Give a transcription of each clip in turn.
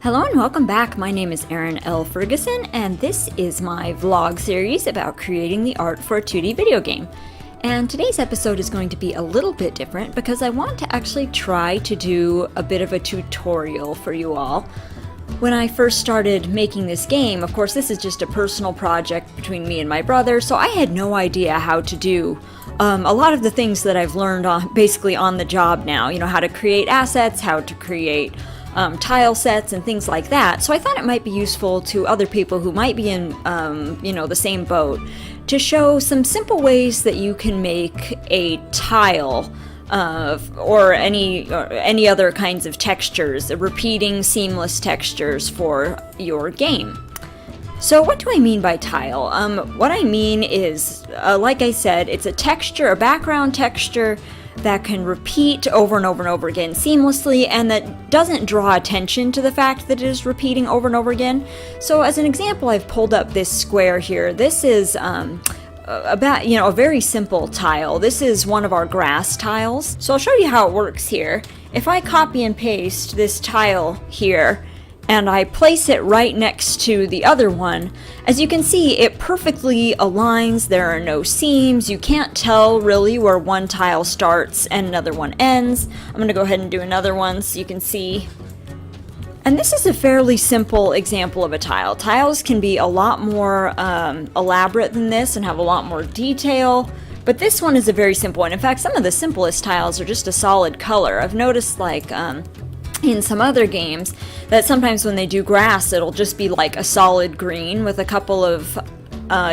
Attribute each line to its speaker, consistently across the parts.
Speaker 1: Hello and welcome back. My name is Erin Ferguson, and this is my vlog series about creating the art for a 2D video game. And today's episode is going to be a little bit different because I want to actually try to do a bit of a tutorial for you all. When I first started making this game, of course this is just a personal project between me and my brother, so I had no idea how to do a lot of the things that I've learned basically on the job now. You know, how to create assets, how to create tile sets and things like that. So I thought it might be useful to other people who might be in, the same boat to show some simple ways that you can make a tile or any other kinds of textures, repeating seamless textures for your game. So what do I mean by tile? What I mean is, like I said, it's a texture, a background texture that can repeat over and over and over again seamlessly, and that doesn't draw attention to the fact that it is repeating over and over again. So as an example, I've pulled up this square here. This is a very simple tile. This is one of our grass tiles. So I'll show you how it works here. If I copy and paste this tile here, and I place it right next to the other one, as you can see, it perfectly aligns. There are no seams. You can't tell really where one tile starts and another one ends. I'm going to go ahead and do another one so you can see. And this is a fairly simple example of a tile. Tiles can be a lot more elaborate than this and have a lot more detail, but this one is a very simple one. In fact, some of the simplest tiles are just a solid color. I've noticed in some other games that sometimes when they do grass, it'll just be like a solid green with a couple of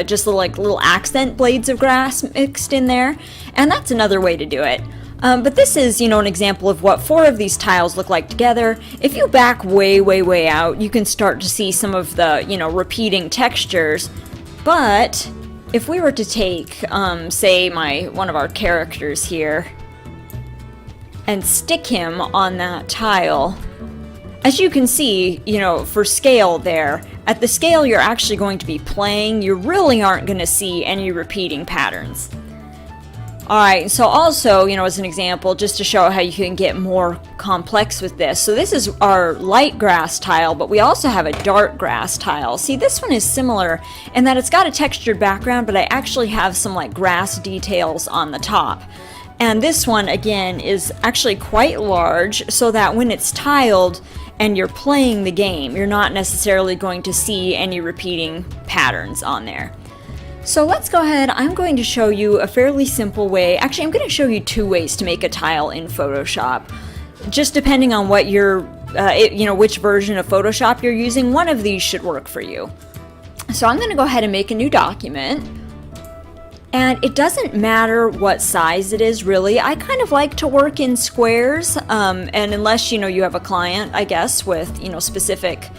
Speaker 1: just little accent blades of grass mixed in there, and that's another way to do it. But this is, an example of what 4 of these tiles look like together. If you back way out, you can start to see some of the, repeating textures. But if we were to take, say, one of our characters here and stick him on that tile, as you can see, for scale there, at the scale you're actually going to be playing, you really aren't going to see any repeating patterns. Alright, so also, as an example, just to show how you can get more complex with this. So this is our light grass tile, but we also have a dark grass tile. See, this one is similar in that it's got a textured background, but I actually have some grass details on the top. And this one, again, is actually quite large, so that when it's tiled and you're playing the game, you're not necessarily going to see any repeating patterns on there. So let's go ahead. I'm going to show you a fairly simple way. Actually, I'm going to show you 2 ways to make a tile in Photoshop. Just depending on what which version of Photoshop you're using, one of these should work for you. So I'm going to go ahead and make a new document. And it doesn't matter what size it is, really. I kind of like to work in squares, and unless, you have a client, I guess, with, specific,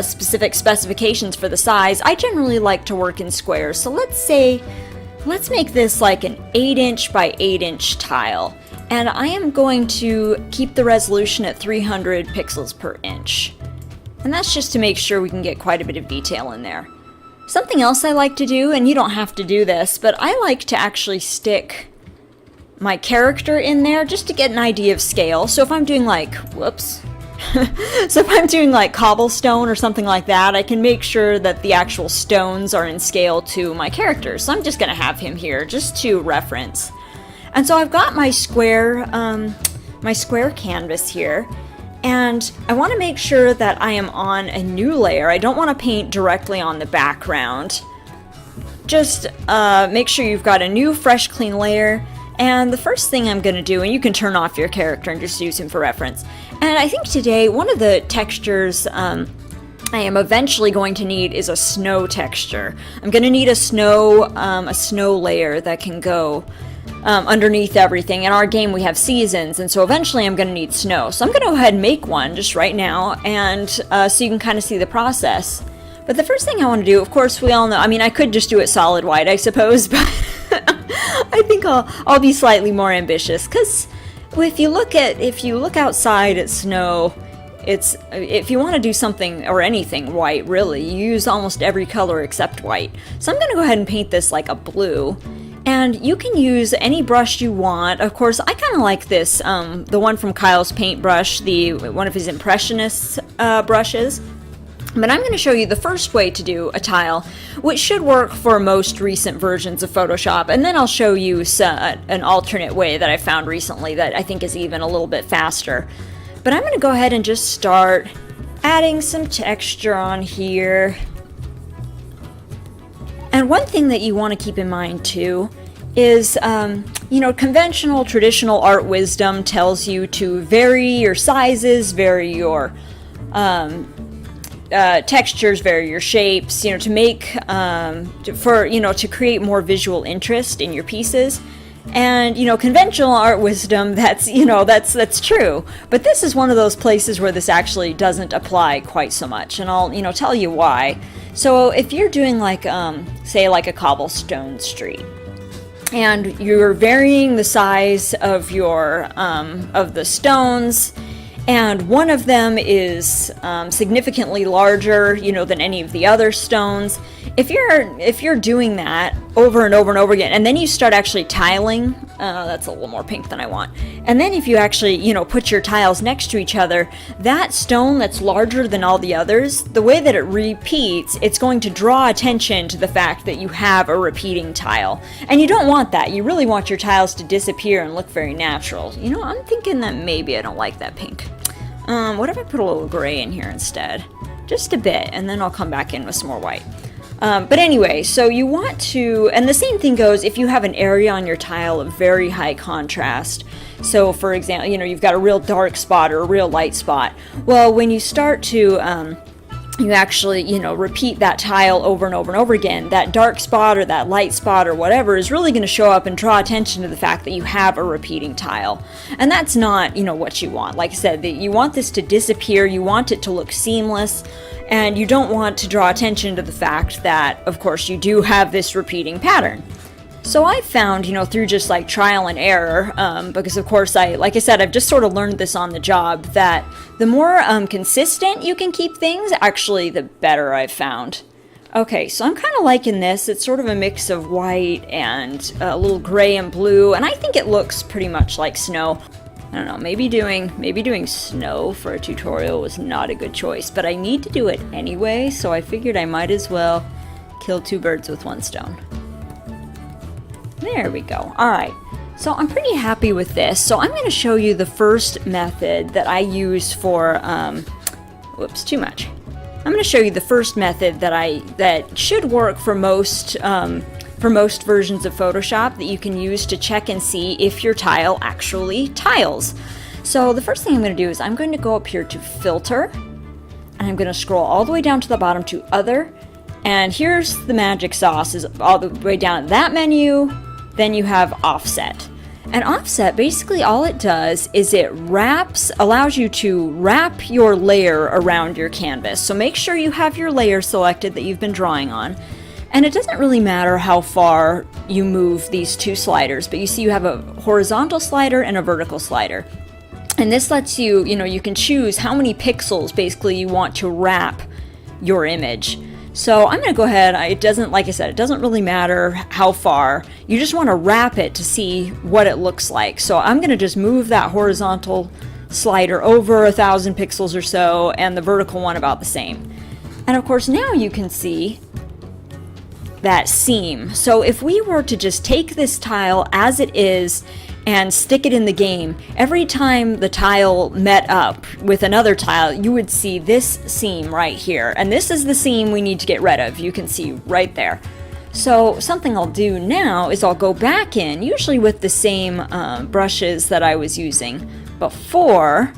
Speaker 1: specific specifications for the size, I generally like to work in squares. So let's make this like an 8" by 8" tile. And I am going to keep the resolution at 300 pixels per inch. And that's just to make sure we can get quite a bit of detail in there. Something else I like to do, and you don't have to do this, but I like to actually stick my character in there just to get an idea of scale. So if I'm doing so if I'm doing cobblestone or something like that, I can make sure that the actual stones are in scale to my character. So I'm just going to have him here just to reference. And so I've got my square canvas here. And I want to make sure that I am on a new layer. I don't want to paint directly on the background. Just make sure you've got a new, fresh, clean layer. And the first thing I'm going to do, and you can turn off your character and just use him for reference. And I think today one of the textures I am eventually going to need is a snow texture. I'm going to need a snow layer that can go underneath everything. In our game we have seasons, and so eventually I'm going to need snow. So I'm going to go ahead and make one just right now, and so you can kind of see the process. But the first thing I want to do, of course, we all know, I could just do it solid white, I suppose, but I think I'll be slightly more ambitious, because if you look outside at snow, if you want to do something or anything white, really, you use almost every color except white. So I'm going to go ahead and paint this like a blue. And you can use any brush you want. Of course, I kind of like this, the one from Kyle's paintbrush, one of his Impressionist brushes. But I'm going to show you the first way to do a tile, which should work for most recent versions of Photoshop, and then I'll show you an alternate way that I found recently that I think is even a little bit faster. But I'm going to go ahead and just start adding some texture on here. And one thing that you want to keep in mind too is, conventional, traditional art wisdom tells you to vary your sizes, vary your textures, vary your shapes, to make, to create more visual interest in your pieces. And, conventional art wisdom, that's true. But this is one of those places where this actually doesn't apply quite so much. And I'll, tell you why. So if you're doing say like a cobblestone street, and you're varying the size of your, of the stones, and one of them is significantly larger, than any of the other stones. If you're doing that over and over and over again, and then you start actually tiling, that's a little more pink than I want. And then if you actually, put your tiles next to each other, that stone that's larger than all the others, the way that it repeats, it's going to draw attention to the fact that you have a repeating tile. And you don't want that. You really want your tiles to disappear and look very natural. I'm thinking that maybe I don't like that pink. What if I put a little gray in here instead? Just a bit, and then I'll come back in with some more white. But anyway, so you want to, and the same thing goes if you have an area on your tile of very high contrast. So for example, you've got a real dark spot or a real light spot. Well, when you start to, you actually, repeat that tile over and over and over again, that dark spot or that light spot or whatever is really going to show up and draw attention to the fact that you have a repeating tile. And that's not, what you want. Like I said, you want this to disappear, you want it to look seamless, and you don't want to draw attention to the fact that, of course, you do have this repeating pattern. So I found, through just like trial and error, because of course like I said, I've just sort of learned this on the job, that the more consistent you can keep things, actually the better I've found. Okay, so I'm kind of liking this. It's sort of a mix of white and a little gray and blue, and I think it looks pretty much like snow. I don't know, maybe doing snow for a tutorial was not a good choice, but I need to do it anyway, so I figured I might as well kill two birds with one stone. There we go. All right. So I'm pretty happy with this. So I'm going to show you the first method that I use for, whoops, too much. I'm going to show you the first method that should work for most versions of Photoshop that you can use to check and see if your tile actually tiles. So the first thing I'm going to do is I'm going to go up here to Filter, and I'm going to scroll all the way down to the bottom to Other, and here's the magic sauce, is all the way down at that menu. Then you have Offset. And Offset, basically all it does is it allows you to wrap your layer around your canvas. So make sure you have your layer selected that you've been drawing on. And it doesn't really matter how far you move these two sliders, but you see you have a horizontal slider and a vertical slider. And this lets you, you can choose how many pixels basically you want to wrap your image. So I'm going to go ahead, like I said, it doesn't really matter how far, you just want to wrap it to see what it looks like. So I'm going to just move that horizontal slider over 1,000 pixels or so, and the vertical one about the same. And of course now you can see that seam. So if we were to just take this tile as it is and stick it in the game, every time the tile met up with another tile, you would see this seam right here. And this is the seam we need to get rid of. You can see right there. So something I'll do now is I'll go back in, usually with the same brushes that I was using before,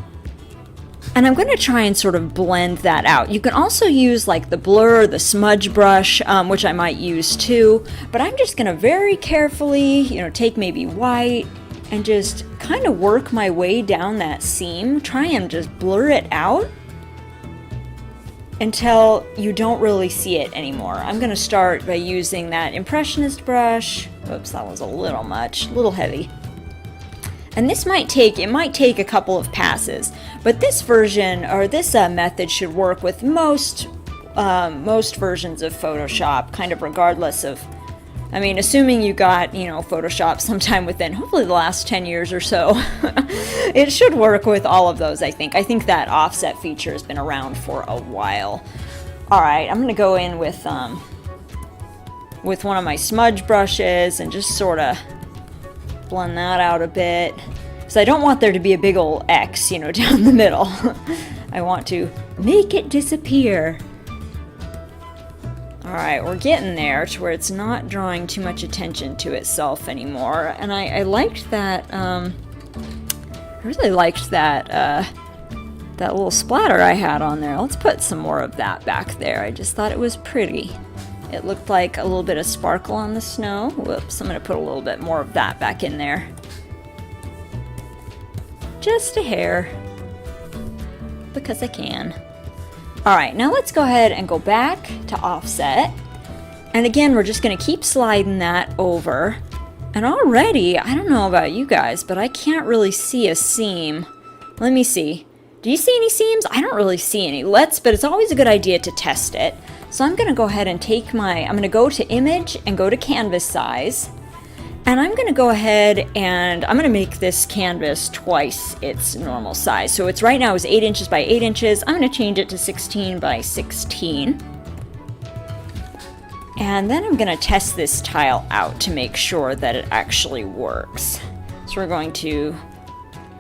Speaker 1: and I'm going to try and sort of blend that out. You can also use like the blur, the smudge brush, which I might use too, but I'm just going to very carefully, take maybe white, and just kind of work my way down that seam, try and just blur it out until you don't really see it anymore. I'm going to start by using that Impressionist brush. Oops, that was a little much, a little heavy. And this might take a couple of passes, but this version, or this method should work with most versions of Photoshop, kind of regardless of I mean, assuming you got, Photoshop sometime within, hopefully the last 10 years or so, it should work with all of those, I think. I think that offset feature has been around for a while. All right, I'm going to go in with one of my smudge brushes and just sort of blend that out a bit. Because I don't want there to be a big old X, down the middle. I want to make it disappear. Alright, we're getting there to where it's not drawing too much attention to itself anymore. And I liked that, I really liked that, that little splatter I had on there. Let's put some more of that back there. I just thought it was pretty. It looked like a little bit of sparkle on the snow. Whoops, I'm going to put a little bit more of that back in there. Just a hair. Because I can. Alright, now let's go ahead and go back to offset. And again, we're just going to keep sliding that over. And already, I don't know about you guys, but I can't really see a seam. Let me see. Do you see any seams? I don't really see any. But it's always a good idea to test it. So I'm going to go ahead and I'm going to go to image and go to canvas size. And I'm going to go ahead and I'm going to make this canvas twice its normal size. So it's right now is 8 inches by 8 inches. I'm going to change it to 16 by 16. And then I'm going to test this tile out to make sure that it actually works. So we're going to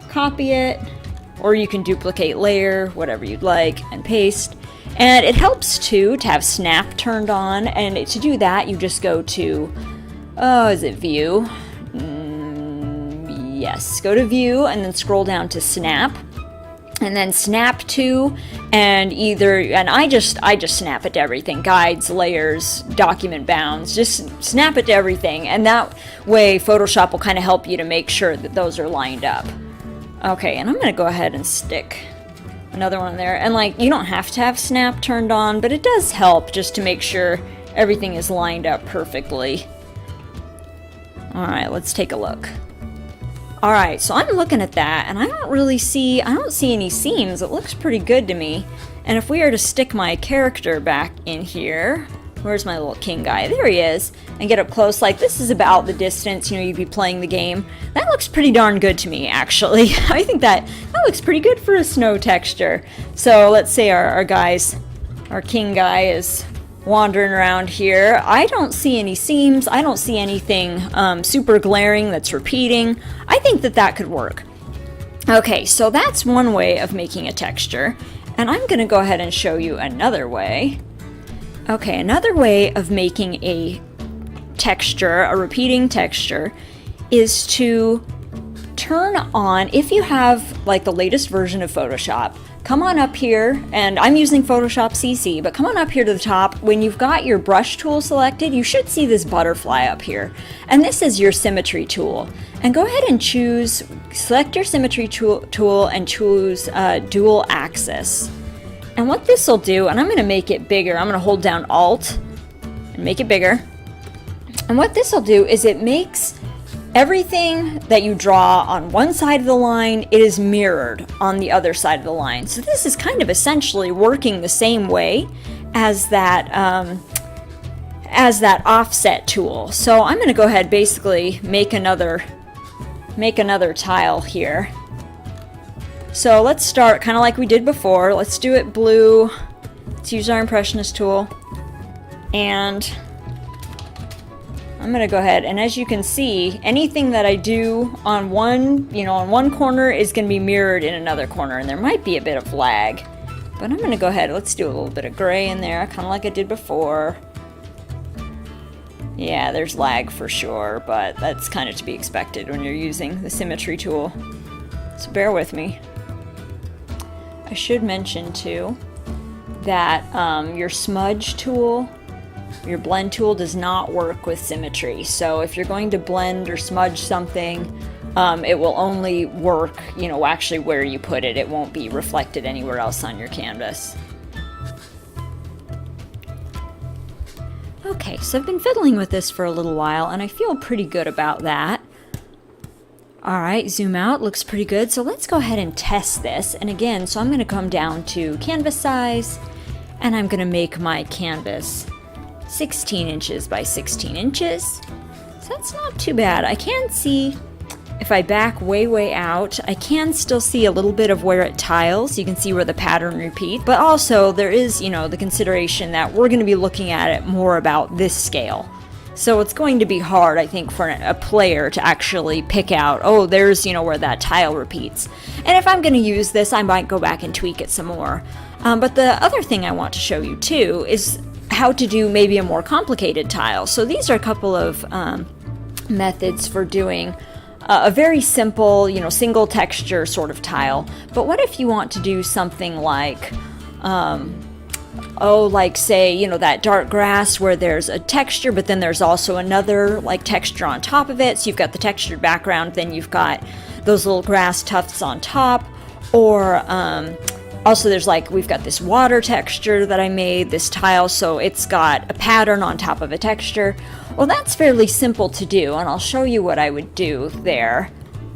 Speaker 1: copy it, or you can duplicate layer, whatever you'd like, and paste. And it helps too to have snap turned on. And to do that, you just go to is it view? Yes, go to view and then scroll down to snap. And then snap to, and I just snap it to everything. Guides, layers, document bounds, just snap it to everything. And that way Photoshop will kind of help you to make sure that those are lined up. Okay, and I'm going to go ahead and stick another one there. And you don't have to have snap turned on, but it does help just to make sure everything is lined up perfectly. Alright, let's take a look. Alright, so I'm looking at that, and I don't see any seams. It looks pretty good to me. And if we were to stick my character back in here, where's my little king guy? There he is. And get up close, this is about the distance, you'd be playing the game. That looks pretty darn good to me, actually. I think that looks pretty good for a snow texture. So let's say our king guy is wandering around here. I don't see any seams. I don't see anything super glaring that's repeating. I think that could work. Okay, so that's one way of making a texture. And I'm going to go ahead and show you another way. Okay, another way of making a texture, a repeating texture, is to turn on, if you have the latest version of Photoshop, come on up here, and I'm using Photoshop CC, but come on up here to the top. When you've got your brush tool selected, you should see this butterfly up here. And this is your symmetry tool. And go ahead and select your symmetry tool and choose dual axis. And what this will do, and I'm going to make it bigger, I'm going to hold down Alt and make it bigger. And what this will do is it makes everything that you draw on one side of the line, it is mirrored on the other side of the line. So this is kind of essentially working the same way as that offset tool. So I'm going to go ahead, basically make another tile here. So let's start kind of like we did before. Let's do it blue. Let's use our Impressionist tool, and I'm going to go ahead, and as you can see, anything that I do on one corner is going to be mirrored in another corner, and there might be a bit of lag. But I'm going to go ahead, let's do a little bit of gray in there, kind of like I did before. Yeah, there's lag for sure, but that's kind of to be expected when you're using the symmetry tool. So bear with me. I should mention too that your smudge tool, your blend tool, does not work with symmetry. So if you're going to blend or smudge something, it will only work, actually where you put it. It won't be reflected anywhere else on your canvas. Okay, so I've been fiddling with this for a little while, and I feel pretty good about that. Alright, zoom out, looks pretty good. So let's go ahead and test this. And again, so I'm going to come down to canvas size, and I'm going to make my canvas 16 inches by 16 inches. So that's not too bad. I can see, if I back way out, I can still see a little bit of where it tiles. You can see where the pattern repeats, but also there is, the consideration that we're going to be looking at it more about this scale. So it's going to be hard, I think, for a player to actually pick out, oh, there's, where that tile repeats. And if I'm going to use this, I might go back and tweak it some more. But the other thing I want to show you too is how to do maybe a more complicated tile. So these are a couple of methods for doing a very simple, single texture sort of tile. But what if you want to do something like, like say, that dark grass where there's a texture, but then there's also another like texture on top of it. So you've got the textured background, then you've got those little grass tufts on top. Or also there's we've got this water texture that I made, this tile, so it's got a pattern on top of a texture. Well, that's fairly simple to do, and I'll show you what I would do there.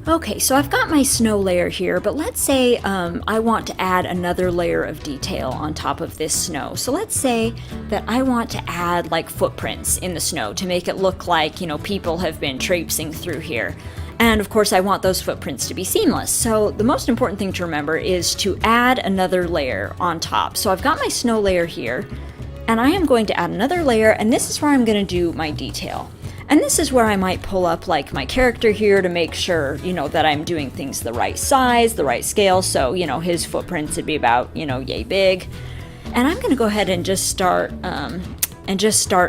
Speaker 1: Okay, so I've got my snow layer here, but let's say I want to add another layer of detail on top of this snow. So let's say that I want to add footprints in the snow to make it look like, people have been traipsing through here. And of course I want those footprints to be seamless. So the most important thing to remember is to add another layer on top. So I've got my snow layer here, and I am going to add another layer, and this is where I'm going to do my detail. And this is where I might pull up my character here to make sure, that I'm doing things the right size, the right scale. So, his footprints would be about, yay big. And I'm going to go ahead and just start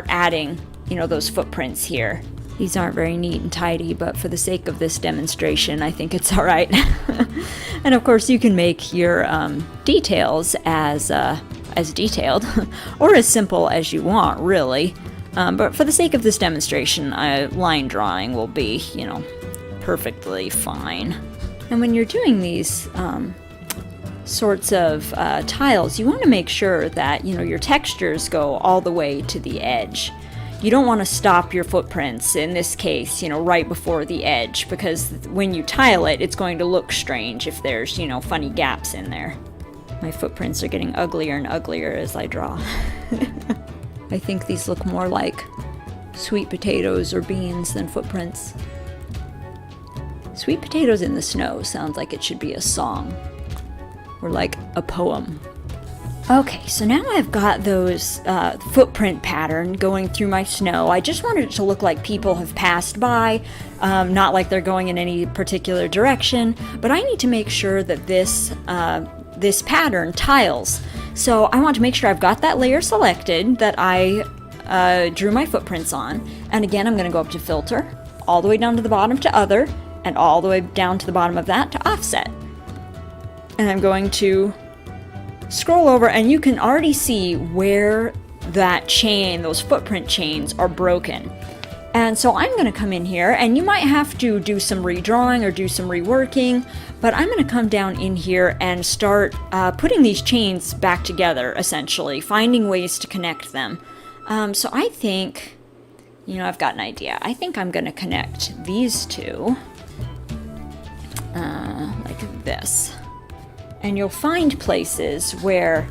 Speaker 1: adding, those footprints here. These aren't very neat and tidy, but for the sake of this demonstration, I think it's all right. And of course, you can make your details as detailed or as simple as you want, really. But for the sake of this demonstration, line drawing will be, perfectly fine. And when you're doing these sorts of tiles, you want to make sure that, your textures go all the way to the edge. You don't want to stop your footprints, in this case, right before the edge, because when you tile it, it's going to look strange if there's, funny gaps in there. My footprints are getting uglier and uglier as I draw. I think these look more like sweet potatoes or beans than footprints. Sweet potatoes in the snow sounds like it should be a song, or like a poem. Okay, so now I've got those footprint pattern going through my snow. I just wanted it to look like people have passed by, not like they're going in any particular direction, but I need to make sure that this pattern tiles. So I want to make sure I've got that layer selected that I drew my footprints on. And again, I'm going to go up to Filter, all the way down to the bottom to Other, and all the way down to the bottom of that to Offset. And I'm going to scroll over, and you can already see where that chain, those footprint chains, are broken. And so I'm going to come in here, and you might have to do some redrawing or do some reworking, but I'm going to come down in here and start putting these chains back together, essentially, finding ways to connect them. So I think, I've got an idea. I think I'm going to connect these two like this. And you'll find places where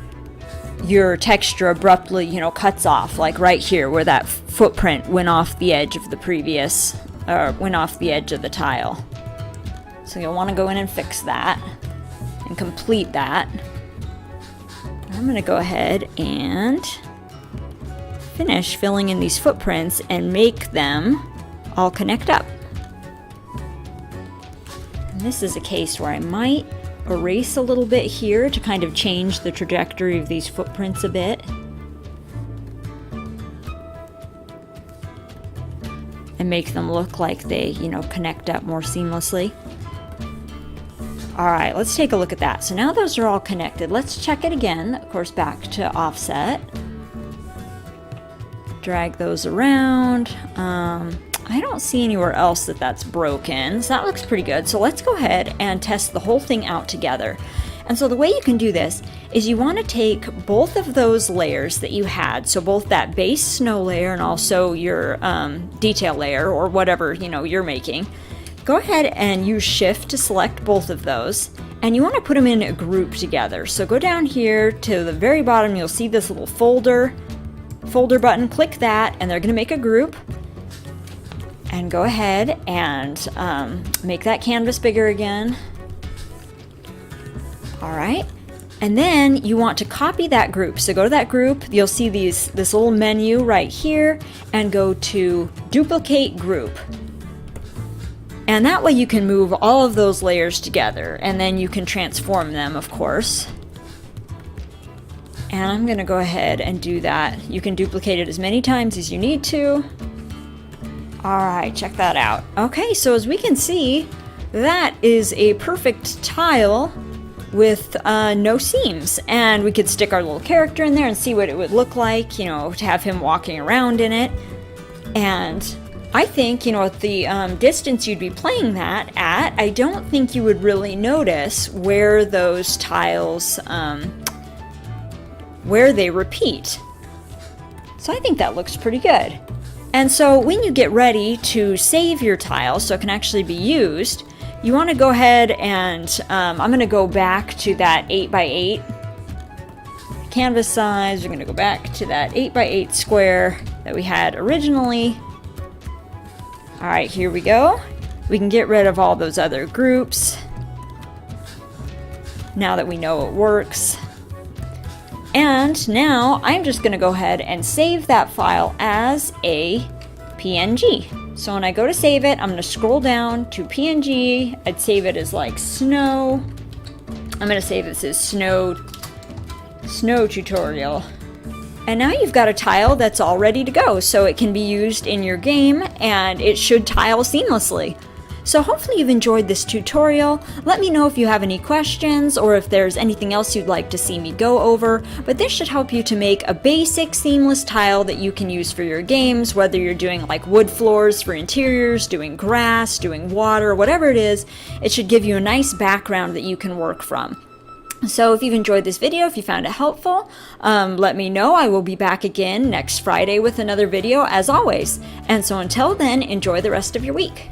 Speaker 1: your texture abruptly, cuts off, like right here where that footprint went off the edge of the previous, went off the edge of the tile. So you'll want to go in and fix that and complete that. I'm going to go ahead and finish filling in these footprints and make them all connect up. And this is a case where I might erase a little bit here to kind of change the trajectory of these footprints a bit. And make them look like they, connect up more seamlessly. Alright, let's take a look at that. So now those are all connected. Let's check it again, of course, back to Offset. Drag those around. I don't see anywhere else that's broken, so that looks pretty good. So let's go ahead and test the whole thing out together. And so the way you can do this is you want to take both of those layers that you had, so both that base snow layer and also your detail layer, or whatever you're making. Go ahead and use Shift to select both of those, and you want to put them in a group together. So go down here to the very bottom, you'll see this little folder. folder button, click that, and they're going to make a group. And go ahead and make that canvas bigger again. All right. And then you want to copy that group. So go to that group, you'll see this little menu right here, and go to duplicate group. And that way you can move all of those layers together, and then you can transform them, of course. And I'm going to go ahead and do that. You can duplicate it as many times as you need to. All right, check that out. Okay, so as we can see, that is a perfect tile with no seams, and we could stick our little character in there and see what it would look like, you know, to have him walking around in it. And I think, you know, at the distance you'd be playing that at, I don't think you would really notice where those tiles, where they repeat. So I think that looks pretty good. And so when you get ready to save your tile so it can actually be used, you want to go ahead and I'm going to go back to that 8x8 canvas size. We're going to go back to that 8x8 square that we had originally. All right, here we go. We can get rid of all those other groups now that we know it works. And now I'm just going to go ahead and save that file as a PNG. So when I go to save it, I'm going to scroll down to PNG. I'd save it as like snow. I'm going to save this as snow tutorial. And now you've got a tile that's all ready to go, so it can be used in your game and it should tile seamlessly. So hopefully you've enjoyed this tutorial. Let me know if you have any questions or if there's anything else you'd like to see me go over, but this should help you to make a basic seamless tile that you can use for your games, whether you're doing like wood floors for interiors, doing grass, doing water, whatever it is. It should give you a nice background that you can work from. So if you've enjoyed this video, if you found it helpful, let me know. I will be back again next Friday with another video as always. And so until then, enjoy the rest of your week.